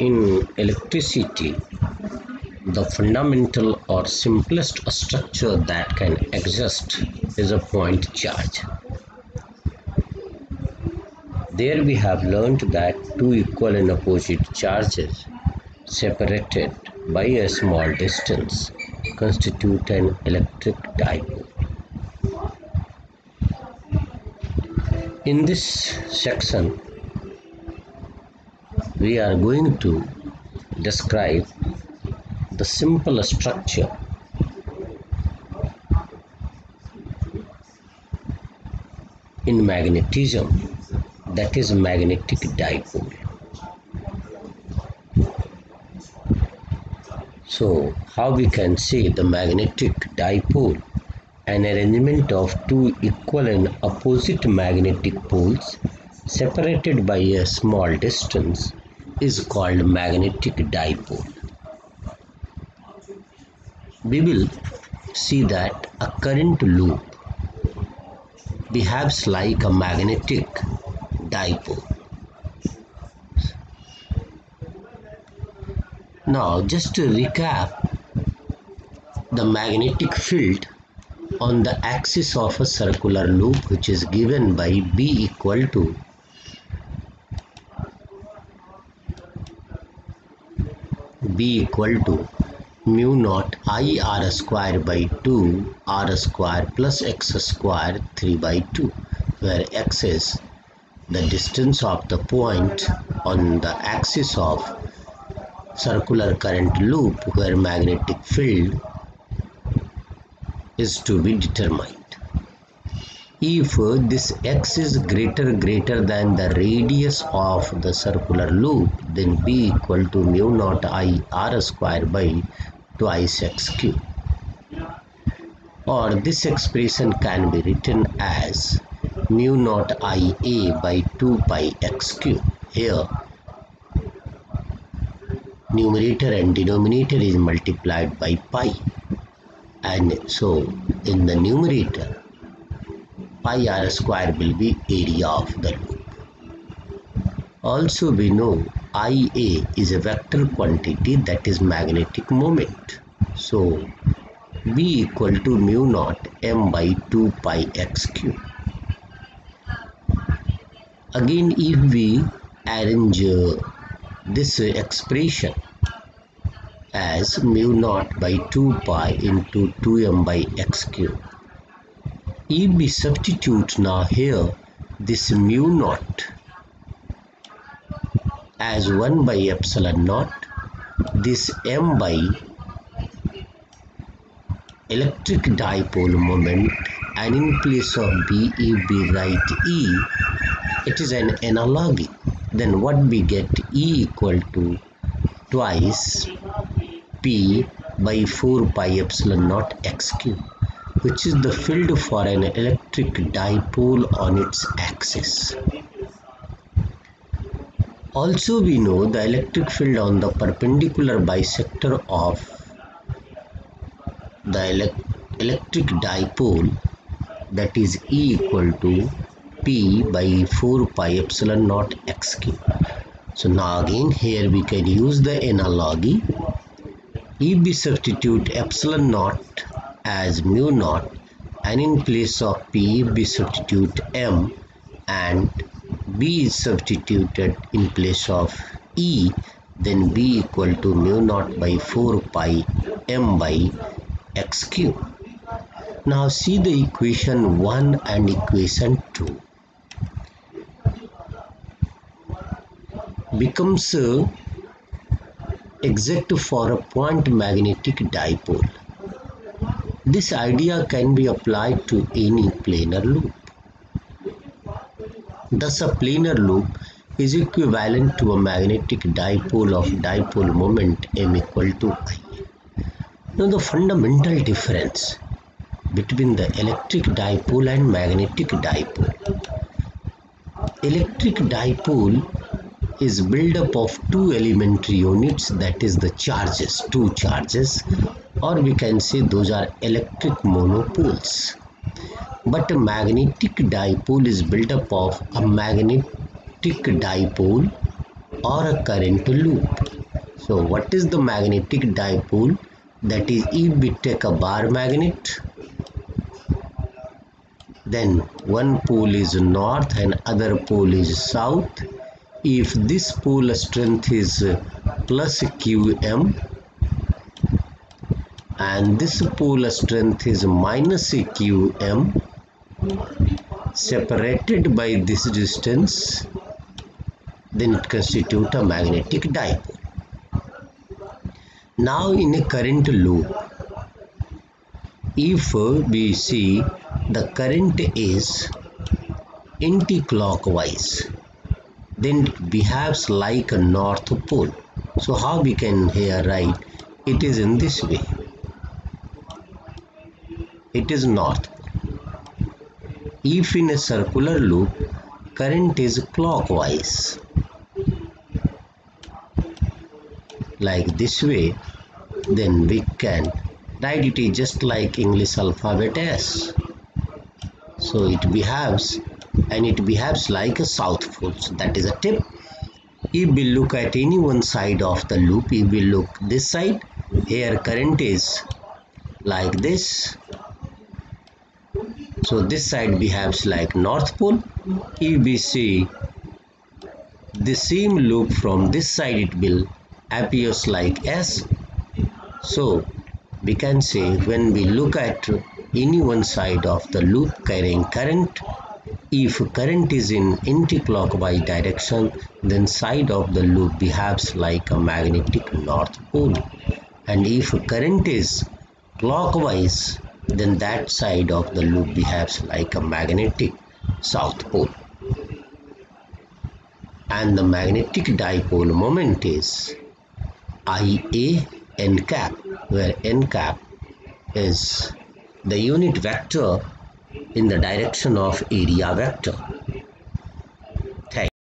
In electricity, the fundamental or simplest structure that can exist is a point charge. There we have learned that two equal and opposite charges separated by a small distance constitute an electric dipole. In this section, we are going to describe the simple structure in magnetism, that is magnetic dipole. So how we can say the magnetic dipole, an arrangement of two equal and opposite magnetic poles separated by a small distance, is called magnetic dipole. We will see that a current loop behaves like a magnetic dipole. Now, just to recap, the magnetic field on the axis of a circular loop, which is given by B equal to mu naught I r square by 2 r square plus x square 3 by 2, where x is the distance of the point on the axis of circular current loop where magnetic field is to be determined. If this x is greater than the radius of the circular loop, then B equal to mu naught I r square by twice x cube. Or this expression can be written as mu naught I a by 2 pi x cube. Here numerator and denominator is multiplied by pi, and so in the numerator pi r square will be area of the loop. Also we know Ia is a vector quantity, that is magnetic moment. So B equal to mu naught m by 2 pi x cube. Again, if we arrange this expression as mu naught by 2 pi into 2m by x cube, if we substitute now here this mu naught as 1 by epsilon naught, this m by electric dipole moment, and in place of B, if we write E, it is an analogy. Then what we get, E equal to twice P by 4 pi epsilon naught x cube, which is the field for an electric dipole on its axis. Also we know the electric field on the perpendicular bisector of the electric dipole, that is E equal to P by 4 pi epsilon naught x cube. So now again here we can use the analogy. If we substitute epsilon naught as mu naught, and in place of P we substitute m, and B is substituted in place of E, then B equal to mu naught by 4 pi m by x cube. Now see the equation 1 and equation 2 becomes exact for a point magnetic dipole. This idea can be applied to any planar loop. Thus a planar loop is equivalent to a magnetic dipole of dipole moment m equal to I. Now the fundamental difference between the electric dipole and magnetic dipole. Electric dipole is built up of two elementary units, that is the charges, two charges, or we can say those are electric monopoles. But a magnetic dipole is built up of a magnetic dipole or a current loop. So what is the magnetic dipole? That is, if we take a bar magnet, then one pole is north and other pole is south. If this pole strength is plus Qm and this pole strength is minus Qm, separated by this distance, then it constitutes a magnetic dipole. Now in a current loop, if we see the current is anti-clockwise, then it behaves like a north pole. So how we can here write? It is in this way. It is north. If in a circular loop, current is clockwise, like this way, then we can write it is just like English alphabet S. So it behaves, and it behaves like a south pole. So that is a tip. If we look at any one side of the loop, if we look this side, here current is like this. So this side behaves like north pole. If we see the same loop from this side, it will appears like S. So we can say when we look at any one side of the loop carrying current, if current is in anti-clockwise direction, then side of the loop behaves like a magnetic north pole. And if current is clockwise, then that side of the loop behaves like a magnetic south pole. And the magnetic dipole moment is IA n cap, where n cap is the unit vector in the direction of area vector.